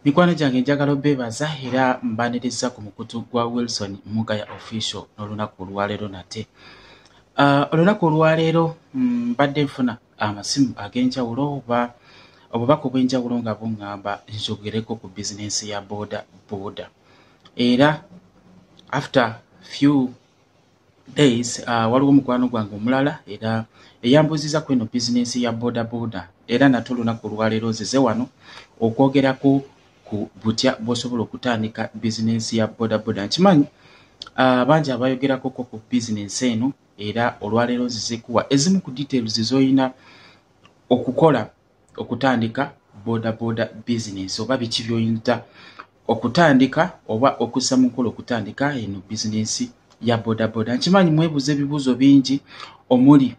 Mikwano gyange njagala obeebaza era mbaniriza ku mukutu gwa Wilson Mugaya Official n'olunaku olwaleero nate. Olunaku olwaleero mbadde nfuna amasimu ag'enjawulo oba obubaka obw'enjawulo nga buŋŋamba njogereko ku bizinensi ya boda boda. Era after few days waliwo mukwano gwange omulala era eyambuziza ku eno bizinensi ya boda boda era nate olunaku olwaleero nzize wano okwogerako ku butya bw'osobola okutandika bizinensi ya boda boda. Nkimanyi bangi abayogerako ku bizinensi eno era olwaleero nzize kuwa ezimu ku details z'oyina okukola okutandika boda boda bizinensi oba biki by'oyinza okutandika oba okussa mu nkola okutandika eno bizinensi ya boda boda. Nkimanyi mwebuuza ebibuuzo bingi omuli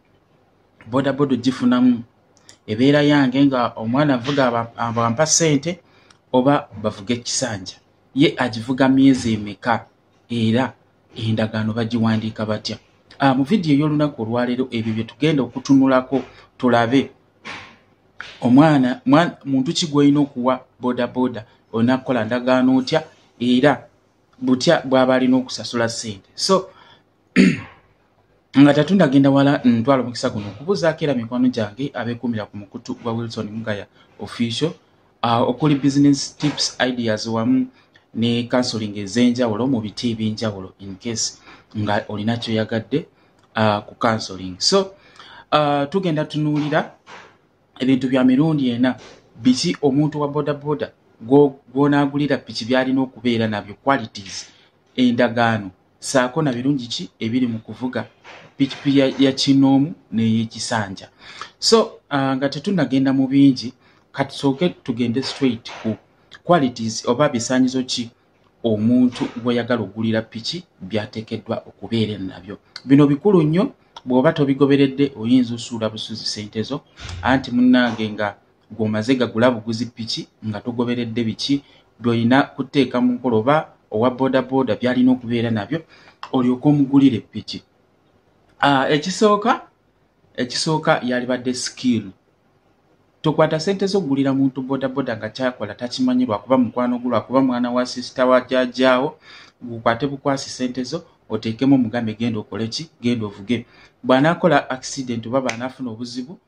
boda boda ogifunamu ebeera yange nga omwana avuga abampa ssente oba bavuga ekisanja ye agivuga myezi emeka era endagaano bagiwandiika batya. Mu vidiyo y'olunaku olwaleero ebyo bye tugenda okutunulako tulabe omwana muntu ki gw'olina okuwa boda boda olina kukola ndagaano otya era butya bw'aba alina okusasula ssente. So nga tatundagenda wala ntwala omukisa guno okubuuzaako era mikwano gyange abeekuumira ku mukutu gwa Wilson Mugaya Official okuli business tips ideas wamu ne counseling ez'enjawulo mu biti eby'enjawulo in case nga olina kyoyagadde ku counseling. So tugenda tunuulira ebintu bya mirundi ena biki omuntu wa boda boda gw'onaagulira piki byalina okubeera nabyo qualities endagaano saako na birungi ki ebiri mu kuvuga piki ya kinoomu n'ey'ekisanja. So nga tetunagenda mu bingi katusooke tugende straight ku qualities oba bisaanyizo ki omuntu bw'oyagala ogulira piki byateekeddwa okubeera nabyo. Bino bikulu nnyo bw'oba tobigoberedde oyinza osuula busuzi ssente zo anti munnange nga gw'omaze gagula buguzi piki nga togoberedde biki by'olina kuteeka mu nkola oba owa boda boda byalina okubeera nabyo olyoke omugulire piki. Ekisooka yalibadde skill. Tokwata ssente z'okugulira muntu boda boda nga kyakola takimanyi lwakuba mukwano gwo lwakuba mwana wa sisita wa jjajjaawo gukwate bukwasi ssente zo oteekemu omugambe genda okole ki genda ovuge. Bw'anaakola accident oba bw'anaafuna obuzibu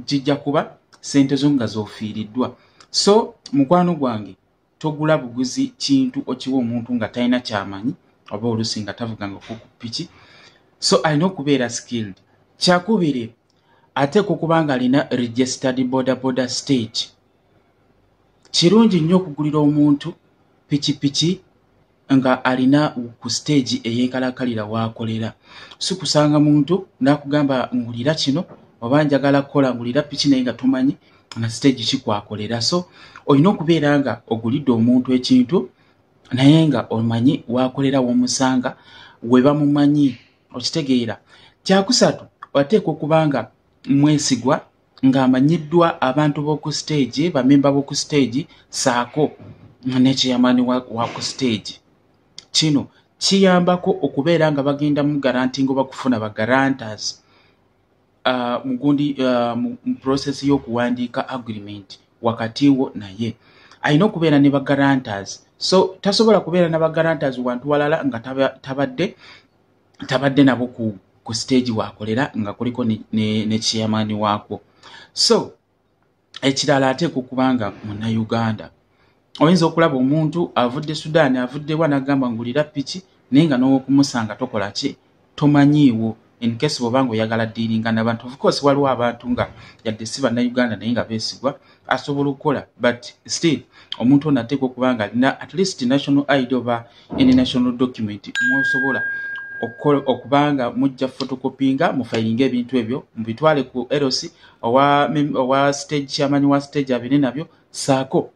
kijja kuba ssente zo nga zoofiiriddwa. So mukwano gwange togula buguzi kintu okiwa omuntu nga talina kyamanyi oba oluusi nga tavugangako ku piki. So alina okubeera skilled. Kyakubiri ateekwa okuba nga alina registered boda boda stage. Kirungi nnyo okugulira omuntu piki nga alina ku stage eyeekalakalira w'akolera. Si kusanga muntu n'akugamba ngulira kino oba njagala kukola ngulira piki naye nga tomanyi na stage ki kwakolera. So olina okubeera nga ogulidde omuntu ekintu naye nga omanyi w'akolera w'omusanga we bamumanyi okitegeera. Kyakusatu oteekwa okuba nga mwesigwa ng'amanyiddwa abantu b'oku stage bamemba b'oku stage saako ne chairman wa ku stage. Kino kiyambako okubeera nga bagenda mu garanti oba kufuna ba guarantors mu process y'okuwandiika agreement wakati wo naye alina okubeera ne ba guarantors. So tasobola kubeera na ba guarantors wantu walala nga tabadde nabo ku stage wakolera nga kuliko ne chairman waakwo. So ekirala ateekwa okuba nga Munnayuganda. Oyinza okulaba omuntu avudde Sudan avudde wa n'agamba ngulira piki naye nga n'okumusanga tokola ki tomanyiiwo in case bw'oba nga oyagala dealinga n'abantu. Of course waliwo abantu nga yadde si Bannayuganda naye nga beesigwa asobola okukola but still omuntu ono ateekwa okuba nga alina at least national ID oba any national document mwosobola okubanga mujja photocopyinga mufayiringa ebintu ebyo mubitwale ku LC owa stage chairman wa stage abine nabyo saako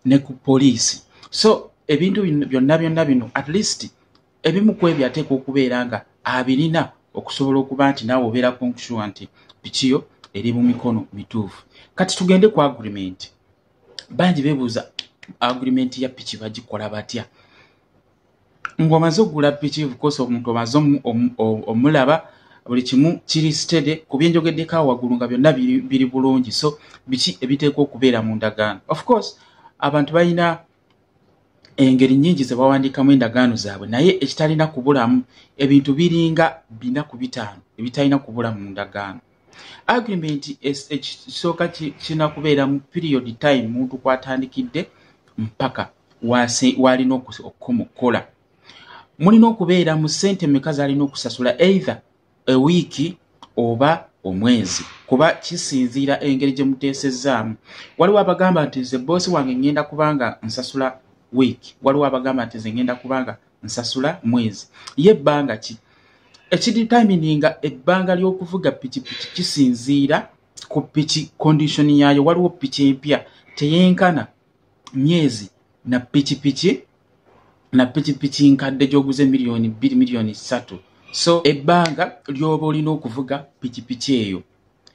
ne ku poliisi. So ebintu byonna bino at least ebimu ku ebyo ateekwa okubeera nga abirina okusobola okuba nti naawe obeera konkushuwa nti pikiyo eri mu mikono mituufu. Kati tugende ku agreement. Bangi beebuuza agreement ya piki bagikola batya. Ng'omaze okugula piki of course omuntu omaze omulaba buli kimu kiri steady ku byenjogeddeko waggulu nga byonna biri bulungi. So biki ebiteekwa okubeera mu ndagaano. Of course abantu balina engeri nnyingi ze bawandiikamu endagaano zaabwe naye ekitalina kubulamu ebintu biringa 4-5 ebitalina kubula mu ndagaano. Agreement ekisooka kirina kubeera mu period time muntu kwatandikidde mpaka waalina okukola. Mulina okubeera mu ssente mmeka z'alina okusasula either a week oba omwezi kuba kisinziira engeri gye muteesezaamu. Waliwo abagamba nti nze boosi wange ngenda kubanga nsasula week, waliwo abagamba nti nze ngenda kubanga nsasula mwezi. Ye ebbanga ki ekidetermininga ebbanga ly'okuvuga pikipiki kisinziira ku piki condition yaayo. Waliwo piki empya teyenkana myezi na pikipiki nkadde gy'oguze $2 million, $3 million. So ebbanga ly'oba olina okuvuga pikipiki eyo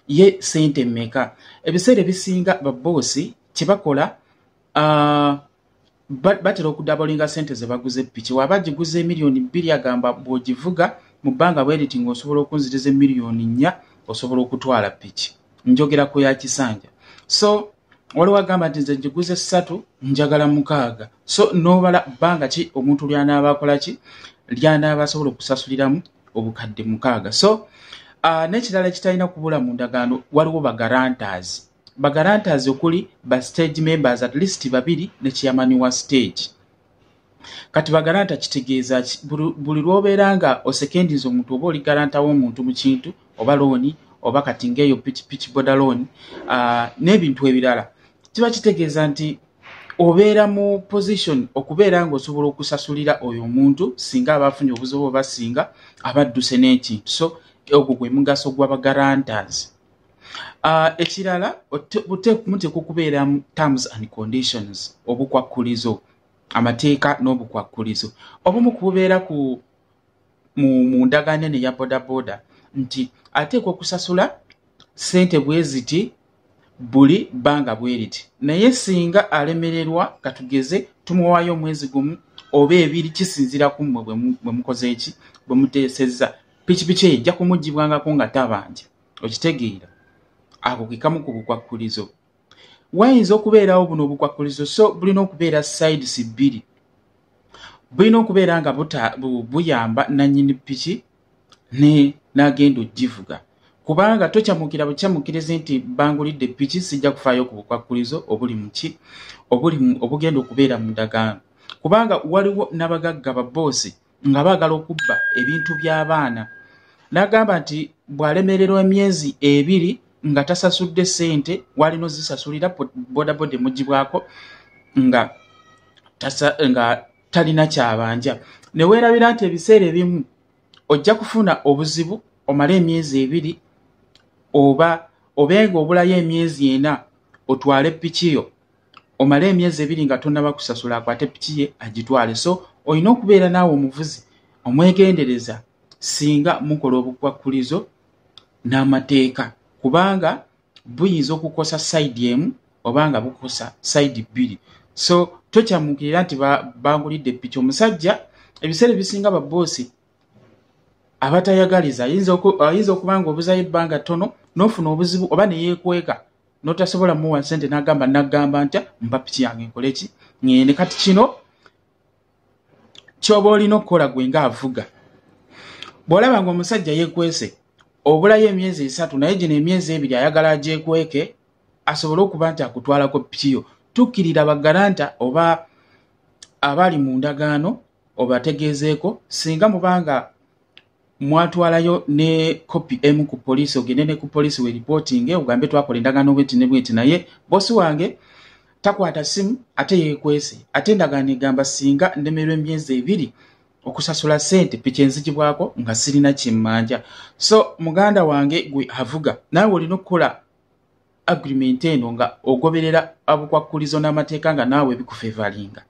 ye sente mmeka. Ebiseera ebisinga baboosi kye bakola batera okudabolinga sente ze baguze piki. Waba giguze $2 million agamba bw'ogivuga mu bbanga bw'eriti ng'osobola okunziriza $4 million osobola okutwala piki. Njogera ku ya Kisanja. So waliwo agamba nti nze giguze 3 njagala 6. So n'obala bbanga ki omuntu ly'anaaba akola ki ly'anaaba asobola okusasuliramu obukadde 6. So n'ekirala ekitalina kubula mu ndagaano waliwo bagarantas. Bagarantas okuli ba stage members at least 2 ne chairman wa stage. Kati bagaranta kitegeeza buli lwobeera nga osekendiza omuntu oba oli garanta w'omuntu mu kintu oba looni oba kati ng'eyo piki boda looni n'ebintu ebirala kiba kitegeeza nti obeera mu position okubeera ng'osobola okusasulira oyo omuntu singa abafunye obuzibu oba singa abadduse n'ekintu. So ogwo gwe mugaso gw'abagarantas. Ekirala muteekwa okubeera mu terms and conditions obukwakkulizo amateeka n'obukwakkulizo. Obumu kubeera mu ndagaano eno ya bodaboda nti ateekwa okusasula ssente bwe ziti buli bbanga bwe riti. Naye singa alemererwa katugeze tumuwaayo omwezi gumu oba 2 kisinziira ku mmwe bwe mukoze eki bwe muteesezza pikipiki ejja kumugibwangako nga tabanja. Okitegeera ako kikamu ku bukwakkulizo. Wayinza okubeerawo buno obukwakkulizo so bulina okubeera sides 2. Bulina okubeera nga buyamba nannyini piki n'agenda ogivuga kubanga tokyamukira bukyamukirize nti bangulidde piki sijja kufaayo ku bukwakkulizo obugenda okubeera mu ndagaano. Kubanga waliwo n'abagagga baboosi nga baagala okubba ebintu by'abaana n'agamba nti bw'alemererwa emyezi 2 nga tasasudde ssente walino zisasulira bodaboda emugibwako nga talina kyabanja. Ne weerabira nti ebiseera ebimu ojja kufuna obuzibu omala emyezi 2 obenga obulayo emyezi 4 otwale piki yo omala emyezi 2 nga tonnaba kusasula akwate piki ye agitwale. So olina okubeera naawe omuvuzi omwegendereza singa mukola obukwakkulizo n'amateeka kubanga buyinza okukosa side emu obanga bukosa side 2. So tokyamukirira nti bangulidde piki. Omusajja ebiseera ebisinga baboosi abatayagaliza ayinza okuba nga obuzayo ebbanga ttono n'ofuna obuzibu oba neyeekweka n'otasobola muwa ssente n'agamba ntya mba piki yange nkole ki ngende. Kati kino ky'oba olina okukola gwe ng'avuga. Bw'olaba nga omusajja yeekwese obulayo emyezi 3 naye gino emyezi 2 ayagala agyekweke asobole okuba nti akutwalako piki yo, tukkirira bagaranta oba abali mu ndagaano obategeezeeko singa mubanga mwatwalayo ne kopi emu ku poliisi ogende ne ku poliisi we reporting ogambe twakola endagaano bweti ne bweti naye bosi wange takwata simu ate yeekwese ate endagaano egamba singa ndemerwa emyezi 2 okusasula ssente piki enzigibwako nga sirina kimmanja. So muganda wange gwe avuga naawe olina okukola agreement eno nga ogoberera abukwakkulizo n'amateeka nga naawe bikufevalinga.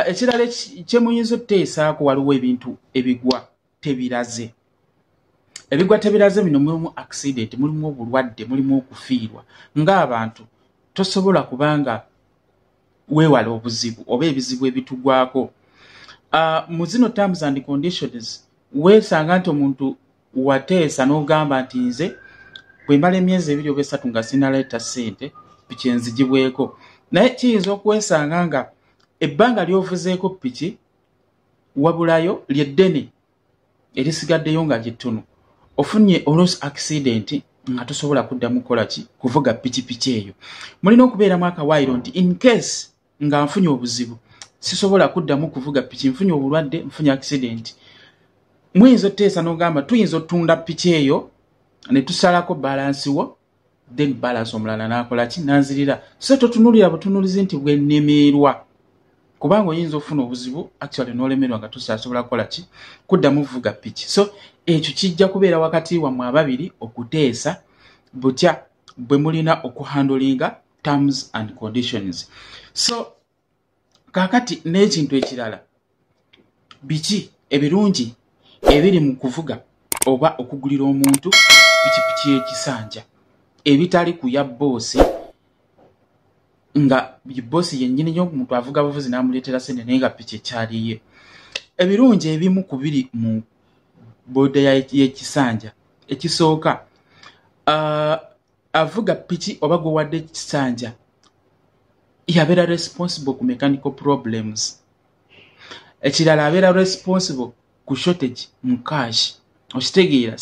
Ekirala kyemuyinza otuteesaako waliwo ebintu ebigwa tebiraze. Ebigwa tebiraze bino mulimu accident, mulimu obulwadde, mulimu okufiirwa ng'abantu tosobola kubanga weewala obuzibu oba ebizibu ebitugwako. Mu zino terms and conditions weesanga nti omuntu wateesa n'ogamba nti nze bwe mbala emyezi 2 oba 3 nga sinaleeta ssente piki enzigibweko naye kiyinza okwesanga nga ebbanga lyovuzeeko piki wabulayo lyeddene erisigaddeyo nga gittono ofunye oluusi accident nga tosobola kuddamu kukola ki kuvuga pikipiki eyo. Mulina okubeeramu akawaayiro nti in case nga nfunye obuzibu sisobola kuddamu kuvuga piki, nfunye obulwadde, nfunye accident, muyinza oteesa n'ogamba tuyinza otunda piki eyo ne tusalako balansi wo, then balance omulala n'akola ki n'anzirira. So totunulira butunulizi nti bwennemerwa, kubanga oyinza ofuna obuzibu actually n'olemerwa nga tosobola kukola ki kuddamu vuga piki. So ekyo kijja kubeera wakati wammwe ababiri okuteesa butya bwe mulina okuhandolinga terms and conditions. So kakati n'ekintu ekirala, biki ebirungi ebiri mu kuvuga oba okugulira omuntu pikipiki y'ekisanja ebitali ku ya boosi, nga boosi yennyini y'omuntu avuga buvuzi n'amuleetera sente naye nga piki ekyaliye. Ebirungi ebimu ku biri mu boda y'ekisanja, ekisooka avuga piki oba gwe wadde ekisanja yabeera responsible ku mechanical problems. Ekirala abeera responsible ku shortage mu cash. Okitegeera,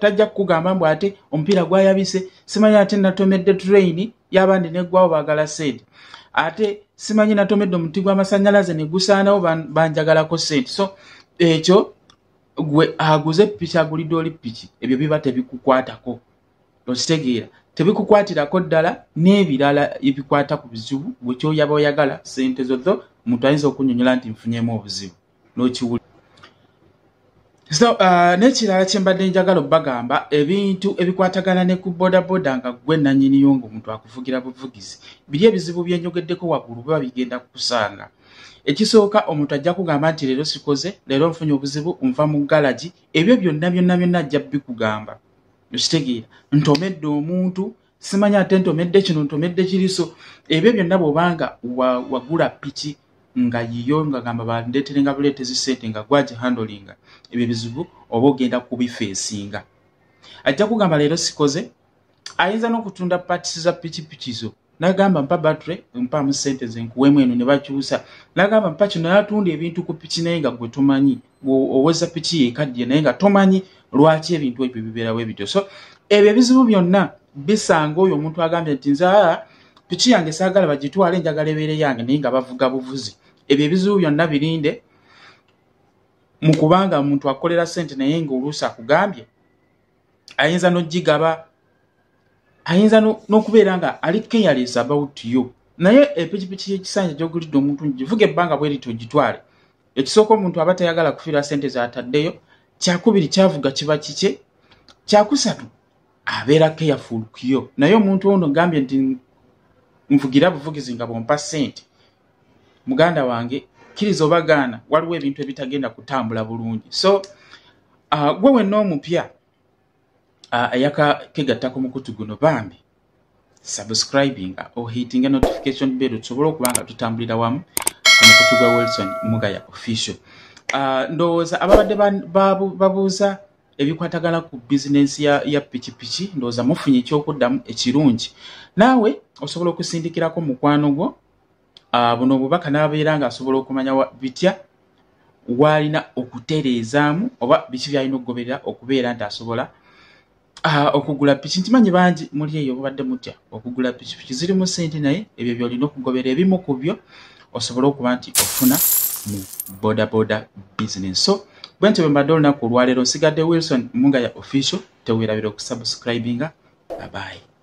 tajja kukugamba mbu ate omupiira gwayabise, simanyi ate natomedde train y'abandi neggwawo baagala sente, ate simanyi natomedde omuti gw'amasannyalaze ne gusaanawo banjagalako sente. So ekyo gwe aguze piki agulidde oli piki, ebyo biba tebikukwatako. Okitegeera, tebikukwatirako ddala n'ebirala ebikwata ku bizibu gwe kyoyaba oyagala sente zo omuntu ayinza okunnyonnyola nti nfunyemu obuzibu n'okiwulira. So n'ekirala kye mbadde njagala obbagamba, ebintu ebikwatagana ne ku bodaboda nga gwe nannyiniyo ng'omuntu akuvugira buvugizi, biri ebizibu byenyogeddeko waggulu biba bigenda kukusanga. Ekisooka omuntu ajja kugamba nti leero sikoze, leero nfunye obuzibu, nva mu galagi, ebyo byonna ajja bikugamba. Okitegeera, ntomedde omuntu, simanyi ate ntomedde kino ntomedde kiriso. Ebyo byonna bw'obanga wagula piki nga yiyo nga gamba bandeeterenga buleetezi sente nga gwaje handolinga, ebyo bizibu oba ogenda kubifeesinga. Ajja kugamba leero sikoze, ayinza n'okutunda patisi za pikipiki zo, n'agamba mpa battery, mpaamu sente ze nkuweemu eno ne bakyusa, n'agamba mpa kino, n'atunda ebintu ku piki naye nga gwe tomanyi, oweza piki ekaddiye naye nga tomanyi lwaki ebintu ebyo bibeerawo ebityo. So ebyo ebizibu byonna bisanga oyo omuntu agambye nti nze piki yange saagala bagitwale, njagala ebeere yange naye nga bavuga buvuzi. Ebyo ebizibu byonna birinde mu kubanga omuntu akolera sente naye ng'oluusi akugambye, ayinza n'ogigaba, ayinza n'okubeera nga ali careless about you. Naye epikipiki y'ekisanja gy'ogulidde omuntu givuga ebbanga bwe lityo gitwale. Ekisooka omuntu aba tayagala kufiira sente z'ataddeyo, kyakubiri kyavuga kiba kike, kyakusatu abeera careful kuyo. Naye omuntu ono gambye nti nvugira buvugizi nga bwompa sente, muganda wange kkiriza oba gaana, waliwo ebintu ebitagenda kutambula bulungi. So gwe wenna omupya ayakakegatta ku mukutu guno, bambi subscribinga ohitinga notification bell tusobole okuba nga tutambulira wamu ku mukutu gwa Wilson Mugaya Official. Ndowooza ababadde babuuza ebikwatagana ku bizinensi ya pikipiki, ndowooza mufunye ekyokuddamu ekirungi. Naawe osobola okusindikirako mukwano gwo buno obubaka n'abeera nga asobola okumanya bitya waalina okutereezaamu oba biki byalina okugoberera okubeera nti asobola okugula piki. Ntimanyi bangi muli eyo obadde mutya okugula pikipiki, zirimu sente naye ebyo byolina okugoberera ebimu ku byo osobole okuba nti ofuna mu bodaboda business. So bwentyo bwe mbadde olunaku olwaleero, nsigadde Wilson Mugaya Official, teweerabira okusubscribinga. Bye bye.